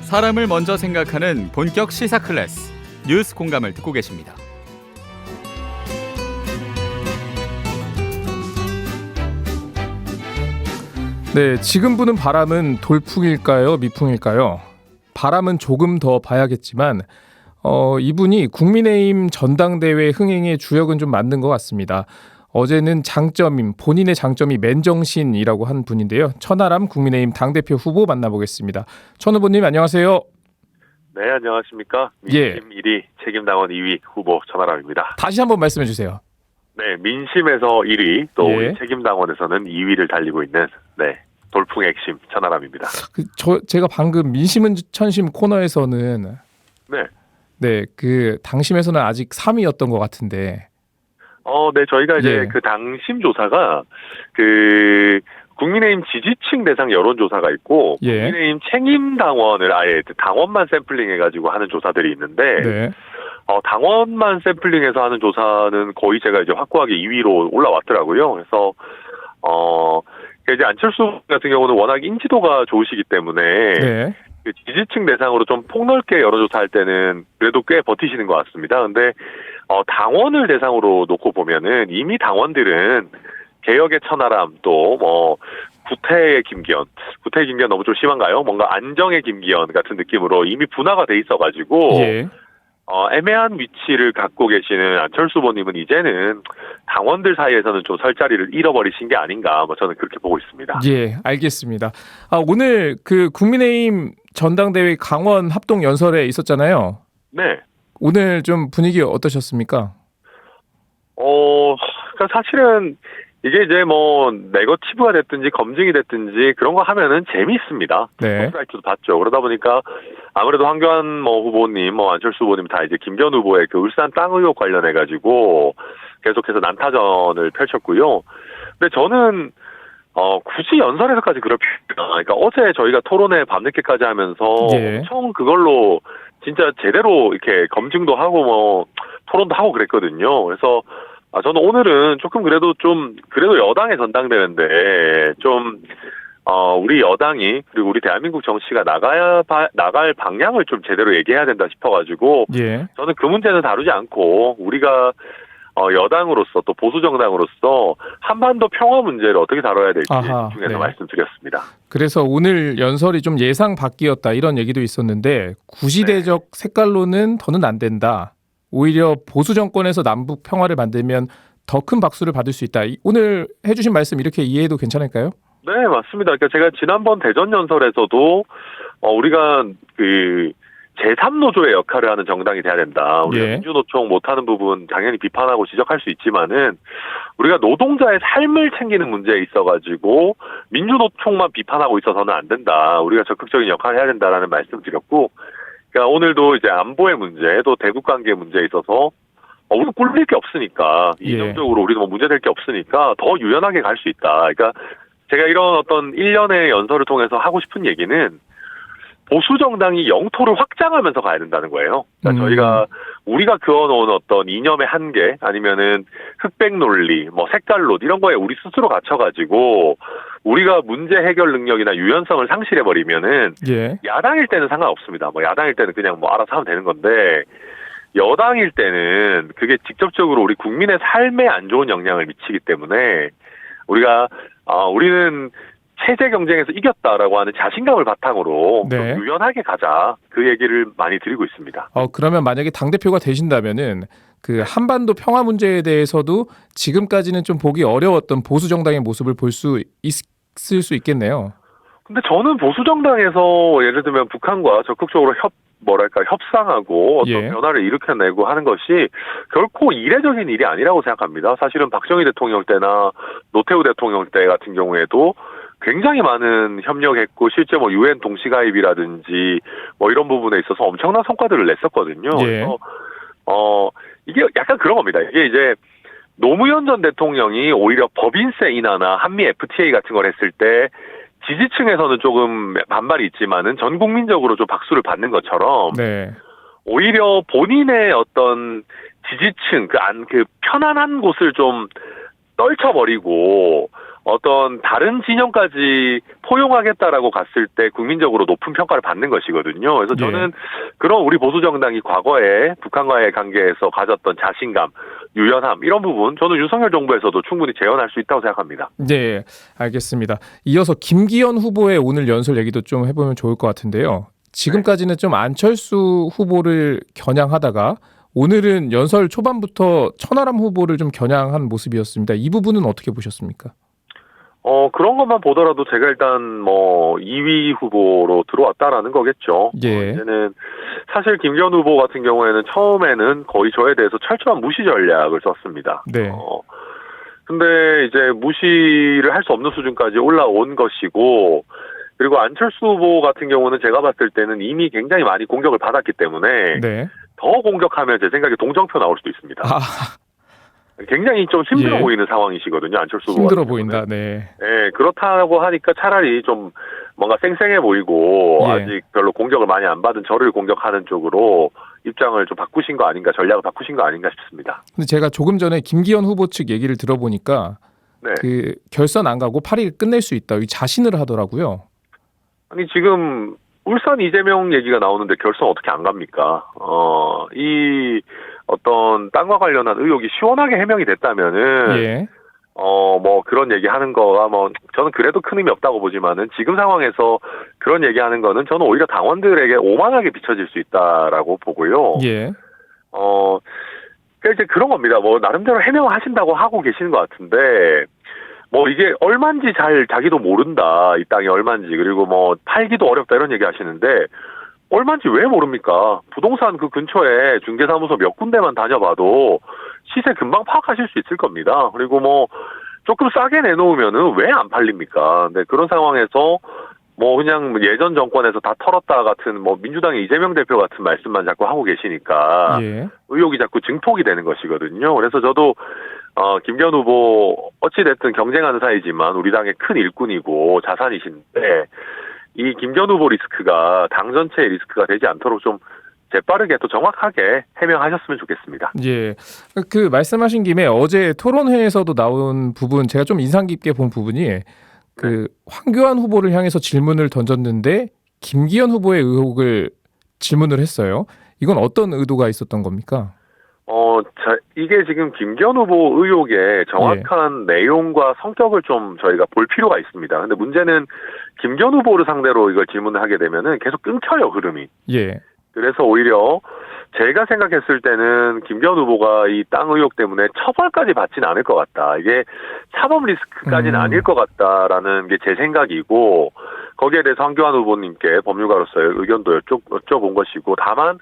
사람을 먼저 생각하는 본격 시사 클래스 뉴스 공감을 듣고 계십니다. 네, 지금 부는 바람은 돌풍일까요? 미풍일까요? 바람은 조금 더 봐야겠지만 이분이 국민의힘 전당대회 흥행의 주역은 좀 맞는 것 같습니다. 어제는 본인의 장점이 맨정신이라고 한 분인데요. 천하람 국민의힘 당대표 후보 만나보겠습니다. 천 후보님 안녕하세요. 네, 안녕하십니까. 민심 1위, 책임당원 2위 후보 천하람입니다. 다시 한번 말씀해 주세요. 네, 민심에서 1위, 또 예. 책임당원에서는 2위를 달리고 있는 돌풍의 핵심 천하람입니다. 제가 방금 민심은 천심 코너에서는 그 당심에서는 아직 3위였던 것 같은데. 네, 저희가 이제 예. 그 당심 조사가 국민의힘 지지층 대상 여론조사가 있고, 예. 국민의힘 책임당원을 아예 당원만 샘플링해가지고 하는 조사들이 있는데, 네. 당원만 샘플링해서 하는 조사는 거의 제가 이제 확고하게 2위로 올라왔더라고요. 그래서, 이제 안철수 같은 경우는 워낙 인지도가 좋으시기 때문에, 네. 그 지지층 대상으로 좀 폭넓게 여론조사할 때는 그래도 꽤 버티시는 것 같습니다. 근데, 당원을 대상으로 놓고 보면은 이미 당원들은 개혁의 천하람 또 구태의 김기현 너무 좀 심한가요? 뭔가 안정의 김기현 같은 느낌으로 이미 분화가 돼 있어가지고 예. 애매한 위치를 갖고 계시는 안철수 후보님은 이제는 당원들 사이에서는 좀 설 자리를 잃어버리신 게 아닌가 저는 그렇게 보고 있습니다. 예, 알겠습니다. 오늘 그 국민의힘 전당대회 강원 합동 연설에 있었잖아요. 네. 오늘 좀 분위기 어떠셨습니까? 그러니까 사실은 이게 이제 네거티브가 됐든지 검증이 됐든지 그런 거 하면은 재미있습니다. 네. 사이트도 봤죠. 그러다 보니까 아무래도 황교안 후보님, 안철수 후보님 다 이제 김기현 후보의 그 울산 땅 의혹 관련해 가지고 계속해서 난타전을 펼쳤고요. 근데 저는 굳이 연설에서까지 그럴 필요가, 그러니까 어제 저희가 토론회 밤늦게까지 하면서 예. 엄청 그걸로 진짜 제대로 이렇게 검증도 하고 토론도 하고 그랬거든요. 그래서 저는 오늘은 조금 그래도 여당의 전당대회인데 우리 여당이 그리고 우리 대한민국 정치가 나갈 방향을 좀 제대로 얘기해야 된다 싶어가지고 예. 저는 그 문제는 다루지 않고 우리가 여당으로서 또 보수 정당으로서 한반도 평화 문제를 어떻게 다뤄야 될지 중에서 네. 말씀드렸습니다. 그래서 오늘 연설이 좀 예상 밖이었다 이런 얘기도 있었는데 구시대적 색깔로는 더는 안 된다. 오히려 보수 정권에서 남북 평화를 만들면 더 큰 박수를 받을 수 있다. 오늘 해주신 말씀 이렇게 이해해도 괜찮을까요? 네, 맞습니다. 그러니까 제가 지난번 대전 연설에서도 우리가 그 제3노조의 역할을 하는 정당이 돼야 된다. 우리가 예. 민주노총 못하는 부분 당연히 비판하고 지적할 수 있지만은 우리가 노동자의 삶을 챙기는 문제에 있어가지고 민주노총만 비판하고 있어서는 안 된다. 우리가 적극적인 역할을 해야 된다라는 말씀드렸고, 그러니까 오늘도 이제 안보의 문제, 또 대국 관계 문제에 있어서 우리가 꿀릴 게 없으니까 이념적으로 우리도 문제될 게 없으니까 더 유연하게 갈 수 있다. 그러니까 제가 이런 어떤 일련의 연설을 통해서 하고 싶은 얘기는 보수 정당이 영토를 확장하면서 가야 된다는 거예요. 그러니까 우리가 그어놓은 어떤 이념의 한계 아니면은 흑백 논리, 색깔론 이런 거에 우리 스스로 갇혀가지고 우리가 문제 해결 능력이나 유연성을 상실해버리면은 예. 야당일 때는 상관없습니다. 야당일 때는 그냥 알아서 하면 되는 건데 여당일 때는 그게 직접적으로 우리 국민의 삶에 안 좋은 영향을 미치기 때문에 우리는 체제 경쟁에서 이겼다라고 하는 자신감을 바탕으로 네. 좀 유연하게 가자 그 얘기를 많이 드리고 있습니다. 그러면 만약에 당대표가 되신다면은 그 한반도 평화 문제에 대해서도 지금까지는 좀 보기 어려웠던 보수 정당의 모습을 볼 수 있을 수 있겠네요. 근데 저는 보수 정당에서 예를 들면 북한과 적극적으로 협상하고 어떤 예. 변화를 일으켜내고 하는 것이 결코 이례적인 일이 아니라고 생각합니다. 사실은 박정희 대통령 때나 노태우 대통령 때 같은 경우에도 굉장히 많은 협력했고 실제 유엔 동시가입이라든지 이런 부분에 있어서 엄청난 성과들을 냈었거든요. 예. 그래서 이게 약간 그런 겁니다. 이게 이제 노무현 전 대통령이 오히려 법인세 인하나 한미 FTA 같은 걸 했을 때 지지층에서는 조금 반발이 있지만은 전 국민적으로 좀 박수를 받는 것처럼 네. 오히려 본인의 어떤 지지층 그 편안한 곳을 좀 떨쳐버리고 어떤 다른 진영까지 포용하겠다라고 갔을 때 국민적으로 높은 평가를 받는 것이거든요. 그래서 저는 그런 우리 보수 정당이 과거에 북한과의 관계에서 가졌던 자신감, 유연함 이런 부분 저는 윤석열 정부에서도 충분히 재현할 수 있다고 생각합니다. 네, 알겠습니다. 이어서 김기현 후보의 오늘 연설 얘기도 좀 해보면 좋을 것 같은데요. 지금까지는 좀 안철수 후보를 겨냥하다가 오늘은 연설 초반부터 천하람 후보를 좀 겨냥한 모습이었습니다. 이 부분은 어떻게 보셨습니까? 그런 것만 보더라도 제가 일단 2위 후보로 들어왔다라는 거겠죠. 예. 이제는 사실 김기현 후보 같은 경우에는 처음에는 거의 저에 대해서 철저한 무시 전략을 썼습니다. 네. 근데 이제 무시를 할 수 없는 수준까지 올라온 것이고, 그리고 안철수 후보 같은 경우는 제가 봤을 때는 이미 굉장히 많이 공격을 받았기 때문에 네. 더 공격하면 제 생각에 동정표 나올 수도 있습니다. 굉장히 좀 힘들어 예. 보이는 상황이시거든요. 안철수 후보 힘들어 같은 보인다. 경우는. 네. 예, 그렇다고 하니까 차라리 좀 뭔가 쌩쌩해 보이고 예. 아직 별로 공격을 많이 안 받은 저를 공격하는 쪽으로 입장을 좀 바꾸신 거 아닌가, 전략을 바꾸신 거 아닌가 싶습니다. 근데 제가 조금 전에 김기현 후보 측 얘기를 들어보니까 네. 그 결선 안 가고 8일 끝낼 수 있다. 이 자신을 하더라고요. 아니 지금 울산 이재명 얘기가 나오는데 결선 어떻게 안 갑니까? 이 어떤 땅과 관련한 의혹이 시원하게 해명이 됐다면은 예. 그런 얘기 하는 거가 저는 그래도 큰 의미 없다고 보지만은 지금 상황에서 그런 얘기 하는 거는 저는 오히려 당원들에게 오만하게 비춰질 수 있다라고 보고요. 예. 그러니까 이제 그런 겁니다. 나름대로 해명을 하신다고 하고 계시는 것 같은데, 이게 얼마인지 자기도 모른다. 이 땅이 얼마인지. 그리고 팔기도 어렵다 이런 얘기 하시는데, 얼마인지 왜 모릅니까? 부동산 그 근처에 중개사무소 몇 군데만 다녀봐도 시세 금방 파악하실 수 있을 겁니다. 그리고 조금 싸게 내놓으면은 왜 안 팔립니까? 근데 그런 상황에서 그냥 예전 정권에서 다 털었다 같은 민주당의 이재명 대표 같은 말씀만 자꾸 하고 계시니까 예. 의혹이 자꾸 증폭이 되는 것이거든요. 그래서 저도 김기현 후보 어찌됐든 경쟁하는 사이지만 우리 당의 큰 일꾼이고 자산이신데 이 김기현 후보 리스크가 당 전체의 리스크가 되지 않도록 좀 재빠르게 또 정확하게 해명하셨으면 좋겠습니다. 예. 그 말씀하신 김에 어제 토론회에서도 나온 부분 제가 좀 인상 깊게 본 부분이 그 황교안 후보를 향해서 질문을 던졌는데 김기현 후보의 의혹을 질문을 했어요. 이건 어떤 의도가 있었던 겁니까? 이게 지금 김기현 후보 의혹의 정확한 내용과 성격을 좀 저희가 볼 필요가 있습니다. 근데 문제는 김기현 후보를 상대로 이걸 질문을 하게 되면은 계속 끊겨요, 흐름이. 예. 그래서 오히려 제가 생각했을 때는 김기현 후보가 이 땅 의혹 때문에 처벌까지 받지는 않을 것 같다. 이게 사법 리스크까지는 아닐 것 같다라는 게 제 생각이고, 거기에 대해서 황교안 후보님께 법률가로서의 의견도 여쭤본 것이고, 다만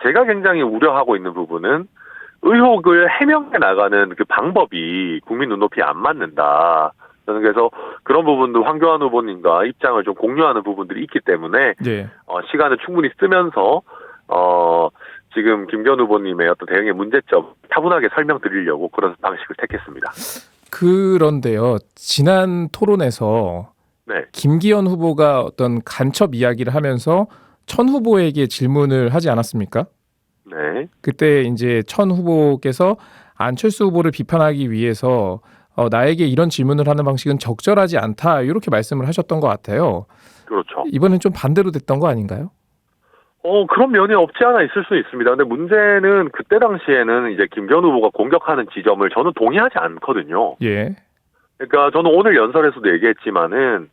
제가 굉장히 우려하고 있는 부분은 의혹을 해명해 나가는 그 방법이 국민 눈높이에 안 맞는다. 저는 그래서 그런 부분도 황교안 후보님과 입장을 좀 공유하는 부분들이 있기 때문에 예. 시간을 충분히 쓰면서 지금 김기현 후보님의 어떤 대응의 문제점 차분하게 설명드리려고 그런 방식을 택했습니다. 그런데요. 지난 토론에서 네. 김기현 후보가 어떤 간첩 이야기를 하면서 천 후보에게 질문을 하지 않았습니까? 네. 그때 이제 천 후보께서 안철수 후보를 비판하기 위해서 나에게 이런 질문을 하는 방식은 적절하지 않다 이렇게 말씀을 하셨던 것 같아요. 그렇죠. 이번엔 좀 반대로 됐던 거 아닌가요? 그런 면이 없지 않아 있을 수 있습니다. 근데 문제는 그때 당시에는 이제 김기현 후보가 공격하는 지점을 저는 동의하지 않거든요. 예. 그러니까 저는 오늘 연설에서도 얘기했지만은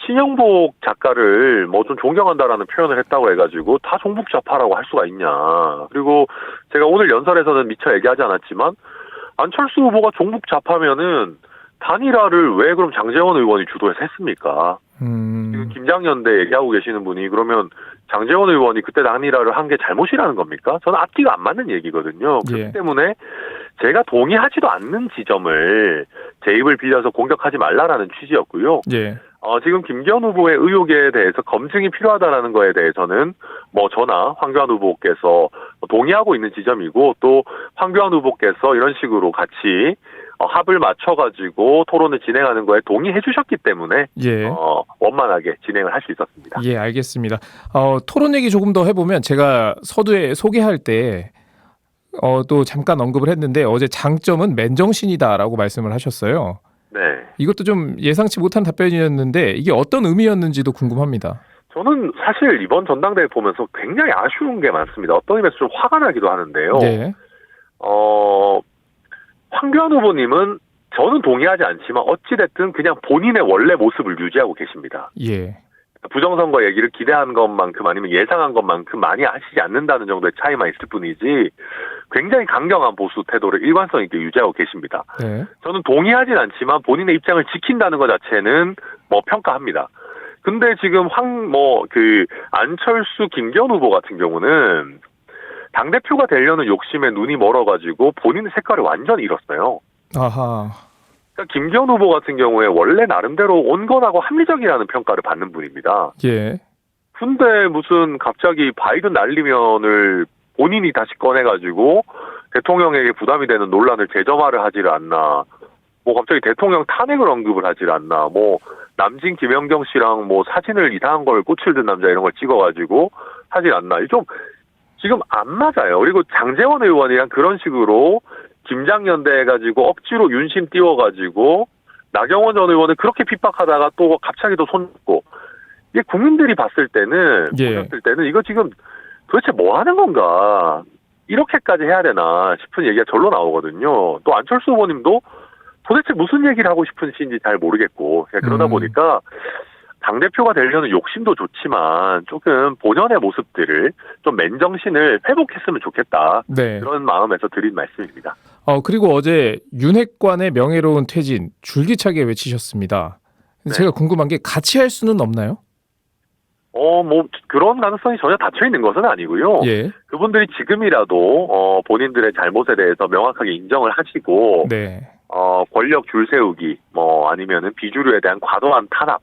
신영복 작가를 좀 존경한다라는 표현을 했다고 해가지고 다 종북좌파라고 할 수가 있냐. 그리고 제가 오늘 연설에서는 미처 얘기하지 않았지만 안철수 후보가 종북좌파면은 단일화를 왜 그럼 장제원 의원이 주도해서 했습니까? 지금 김장연대 얘기하고 계시는 분이 그러면 장제원 의원이 그때 단일화를 한 게 잘못이라는 겁니까? 저는 앞뒤가 안 맞는 얘기거든요. 그렇기 예. 때문에 제가 동의하지도 않는 지점을 제 입을 빌려서 공격하지 말라라는 취지였고요. 예. 지금 김기현 후보의 의혹에 대해서 검증이 필요하다라는 거에 대해서는 저나 황교안 후보께서 동의하고 있는 지점이고 또 황교안 후보께서 이런 식으로 같이 합을 맞춰가지고 토론을 진행하는 거에 동의해 주셨기 때문에 예. 원만하게 진행을 할 수 있었습니다. 예, 알겠습니다. 토론 얘기 조금 더 해보면 제가 서두에 소개할 때 또 잠깐 언급을 했는데 어제 장점은 맨정신이다라고 말씀을 하셨어요. 네. 이것도 좀 예상치 못한 답변이었는데 이게 어떤 의미였는지도 궁금합니다. 저는 사실 이번 전당대회 보면서 굉장히 아쉬운 게 많습니다. 어떤 의미에서 좀 화가 나기도 하는데요. 네. 황교안 후보님은 저는 동의하지 않지만 어찌됐든 그냥 본인의 원래 모습을 유지하고 계십니다. 예. 부정선거 얘기를 기대한 것만큼 아니면 예상한 것만큼 많이 하시지 않는다는 정도의 차이만 있을 뿐이지 굉장히 강경한 보수 태도를 일관성 있게 유지하고 계십니다. 네. 저는 동의하진 않지만 본인의 입장을 지킨다는 것 자체는 평가합니다. 근데 지금 안철수 김기현 후보 같은 경우는 당대표가 되려는 욕심에 눈이 멀어가지고 본인의 색깔을 완전히 잃었어요. 아하. 그러니까 김기현 후보 같은 경우에 원래 나름대로 온건하고 합리적이라는 평가를 받는 분입니다. 예. 근데 무슨 갑자기 바이든 날리면을 본인이 다시 꺼내가지고 대통령에게 부담이 되는 논란을 재점화를 하지를 않나. 갑자기 대통령 탄핵을 언급을 하질 않나. 남진 김연경 씨랑 사진을 이상한 걸 꽃을 든 남자 이런 걸 찍어가지고 하질 않나. 좀 지금 안 맞아요. 그리고 장제원 의원이랑 그런 식으로 김장연대 해가지고 억지로 윤심 띄워가지고 나경원 전 의원을 그렇게 핍박하다가 또 갑자기 또 손잡고 이게 국민들이 봤을 때는 이거 지금 도대체 뭐 하는 건가 이렇게까지 해야 되나 싶은 얘기가 절로 나오거든요. 또 안철수 후보님도 도대체 무슨 얘기를 하고 싶으신지 잘 모르겠고 그러다 보니까 당대표가 되려는 욕심도 좋지만 조금 본연의 모습들을 좀 맨정신을 회복했으면 좋겠다. 네. 그런 마음에서 드린 말씀입니다. 그리고 어제 윤핵관의 명예로운 퇴진 줄기차게 외치셨습니다. 네. 제가 궁금한 게 같이 할 수는 없나요? 그런 가능성이 전혀 닫혀 있는 것은 아니고요. 예. 그분들이 지금이라도 본인들의 잘못에 대해서 명확하게 인정을 하시고 네. 권력 줄 세우기 아니면은 비주류에 대한 과도한 탄압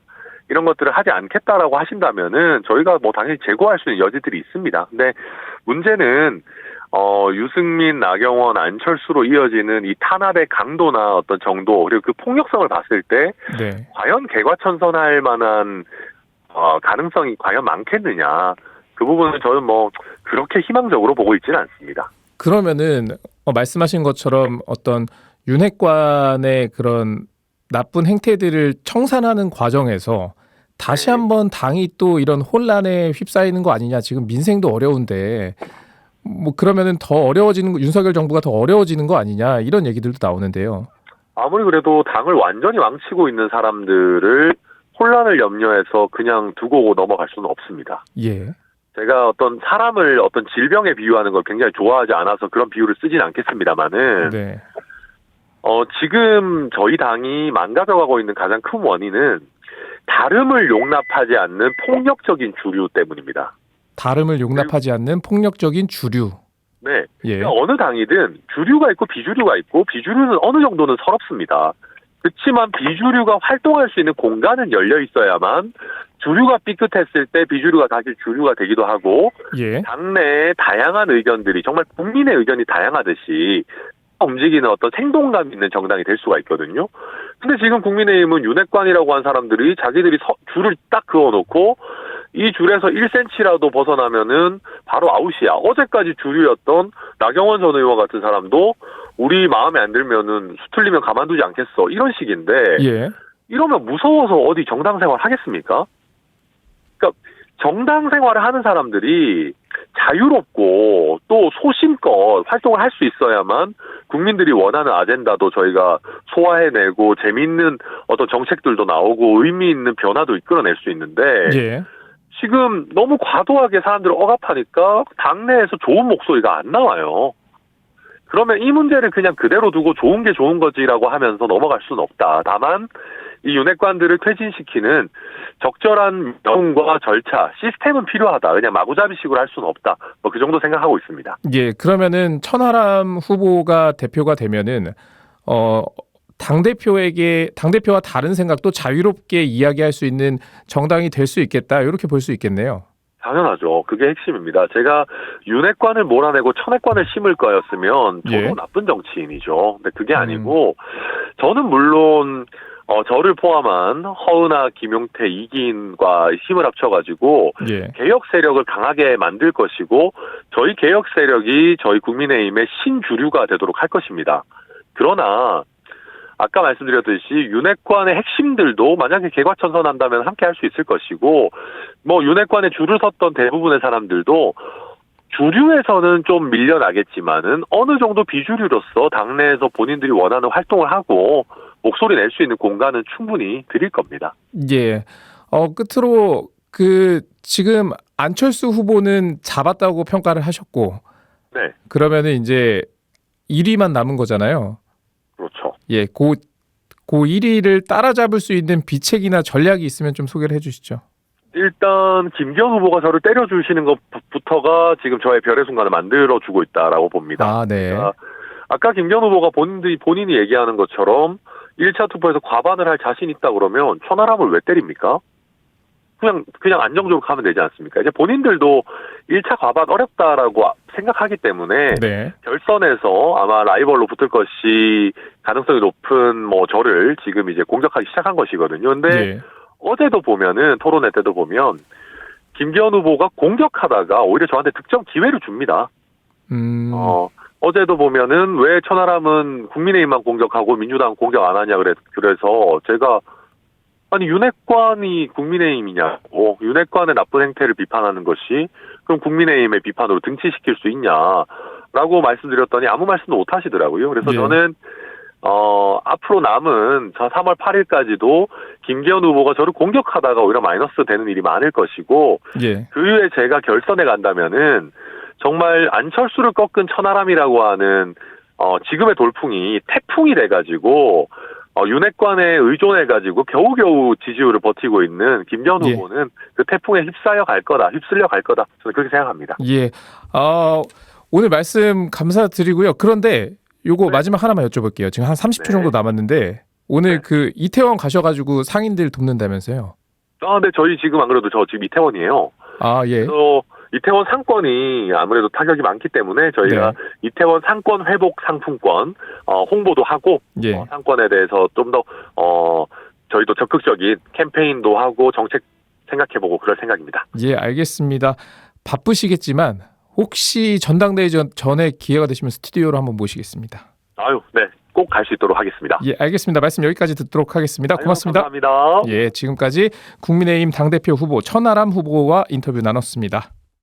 이런 것들을 하지 않겠다라고 하신다면은 저희가 당연히 제고할 수 있는 여지들이 있습니다. 근데 문제는 유승민, 나경원, 안철수로 이어지는 이 탄압의 강도나 어떤 정도 그리고 그 폭력성을 봤을 때 네. 과연 개과천선할 만한 가능성이 과연 많겠느냐 그 부분은 저는 그렇게 희망적으로 보고 있지는 않습니다. 그러면은 말씀하신 것처럼 어떤 윤핵관의 그런 나쁜 행태들을 청산하는 과정에서 다시 한번 당이 또 이런 혼란에 휩싸이는 거 아니냐. 지금 민생도 어려운데 그러면은 더 어려워지는 윤석열 정부가 더 어려워지는 거 아니냐 이런 얘기들도 나오는데요. 아무리 그래도 당을 완전히 망치고 있는 사람들을 혼란을 염려해서 그냥 두고 넘어갈 수는 없습니다. 예. 제가 어떤 사람을 어떤 질병에 비유하는 걸 굉장히 좋아하지 않아서 그런 비유를 쓰진 않겠습니다만은 네. 지금 저희 당이 망가져가고 있는 가장 큰 원인은 다름을 용납하지 않는 폭력적인 주류 때문입니다. 다름을 용납하지 않는 폭력적인 주류. 네. 예. 그러니까 어느 당이든 주류가 있고 비주류가 있고 비주류는 어느 정도는 서럽습니다. 그렇지만 비주류가 활동할 수 있는 공간은 열려 있어야만 주류가 삐끗했을 때 비주류가 다시 주류가 되기도 하고 예. 당내에 다양한 의견들이 정말 국민의 의견이 다양하듯이 움직이는 어떤 생동감 있는 정당이 될 수가 있거든요. 근데 지금 국민의힘은 윤핵관이라고 한 사람들이 자기들이 줄을 딱 그어놓고 이 줄에서 1cm라도 벗어나면은 바로 아웃이야. 어제까지 주류였던 나경원 전 의원 같은 사람도 우리 마음에 안 들면은 수틀리면 가만두지 않겠어. 이런 식인데 예. 이러면 무서워서 어디 정당 생활 하겠습니까? 그러니까 정당 생활을 하는 사람들이 자유롭고 또 소신껏 활동을 할 수 있어야만 국민들이 원하는 아젠다도 저희가 소화해내고 재미있는 어떤 정책들도 나오고 의미 있는 변화도 이끌어낼 수 있는데 예. 지금 너무 과도하게 사람들을 억압하니까 당내에서 좋은 목소리가 안 나와요. 그러면 이 문제를 그냥 그대로 두고 좋은 게 좋은 거지라고 하면서 넘어갈 수는 없다. 다만 이 윤핵관들을 퇴진시키는 적절한 명과 절차, 시스템은 필요하다. 그냥 마구잡이식으로 할 수는 없다. 그 정도 생각하고 있습니다. 예, 그러면은 천하람 후보가 대표가 되면은 당대표와 다른 생각도 자유롭게 이야기할 수 있는 정당이 될 수 있겠다. 이렇게 볼 수 있겠네요. 당연하죠. 그게 핵심입니다. 제가 윤핵관을 몰아내고 천핵관을 심을 거였으면 저도 예. 나쁜 정치인이죠. 근데 그게 아니고 저는 물론 저를 포함한 허은하, 김용태, 이기인과 힘을 합쳐가지고 예. 개혁 세력을 강하게 만들 것이고 저희 개혁 세력이 저희 국민의힘의 신주류가 되도록 할 것입니다. 그러나 아까 말씀드렸듯이 윤핵관의 핵심들도 만약에 개과천선한다면 함께 할 수 있을 것이고, 뭐 윤핵관에 줄을 섰던 대부분의 사람들도 주류에서는 좀 밀려나겠지만은 어느 정도 비주류로서 당내에서 본인들이 원하는 활동을 하고 목소리 낼 수 있는 공간은 충분히 드릴 겁니다. 예. 끝으로 지금 안철수 후보는 잡았다고 평가를 하셨고, 네, 그러면은 이제 1위만 남은 거잖아요. 그렇죠. 예, 그 1위를 따라잡을 수 있는 비책이나 전략이 있으면 좀 소개를 해주시죠. 일단 김기현 후보가 저를 때려주시는 것부터가 지금 저의 별의 순간을 만들어주고 있다라고 봅니다. 아, 네. 아까 김기현 후보가 본인이 얘기하는 것처럼 1차 투표에서 과반을 할 자신 있다 그러면 천하람을 왜 때립니까? 그냥 안정적으로 가면 되지 않습니까? 이제 본인들도 1차 과반 어렵다라고 생각하기 때문에 네. 결선에서 아마 라이벌로 붙을 것이 가능성이 높은 뭐 저를 지금 이제 공격하기 시작한 것이거든요. 근데 예. 어제도 보면은 토론회 때도 보면 김기현 후보가 공격하다가 오히려 저한테 득점 기회를 줍니다. 어제도 보면은 왜 천하람은 국민의힘만 공격하고 민주당 공격 안 하냐 그래서 제가 아니 윤핵관이 국민의힘이냐고 윤핵관의 나쁜 행태를 비판하는 것이 그럼 국민의힘의 비판으로 등치시킬 수 있냐라고 말씀드렸더니 아무 말씀도 못 하시더라고요. 그래서 예. 저는 앞으로 남은 3월 8일까지도 김기현 후보가 저를 공격하다가 오히려 마이너스 되는 일이 많을 것이고 예. 그 이후에 제가 결선에 간다면은 정말 안철수를 꺾은 천하람이라고 하는 지금의 돌풍이 태풍이 돼가지고 윤핵관에 의존해가지고 겨우겨우 지지율을 버티고 있는 김기현 예. 후보는 그 태풍에 휩쓸려 갈 거다. 저는 그렇게 생각합니다. 예. 오늘 말씀 감사드리고요. 그런데 요거 네. 마지막 하나만 여쭤볼게요. 지금 한 30초 네. 정도 남았는데 오늘 네. 이태원 가셔가지고 상인들 돕는다면서요? 근데 저희 지금 안 그래도 저 지금 이태원이에요. 아, 예. 그래서 이태원 상권이 아무래도 타격이 많기 때문에 저희가 네. 이태원 상권 회복 상품권 홍보도 하고 예. 상권에 대해서 좀 더 저희도 적극적인 캠페인도 하고 정책 생각해보고 그럴 생각입니다. 예, 알겠습니다. 바쁘시겠지만 혹시 전당대회 전에 기회가 되시면 스튜디오로 한번 모시겠습니다. 네, 꼭 갈 수 있도록 하겠습니다. 예, 알겠습니다. 말씀 여기까지 듣도록 하겠습니다. 고맙습니다. 감사합니다. 예, 지금까지 국민의힘 당대표 후보 천하람 후보와 인터뷰 나눴습니다.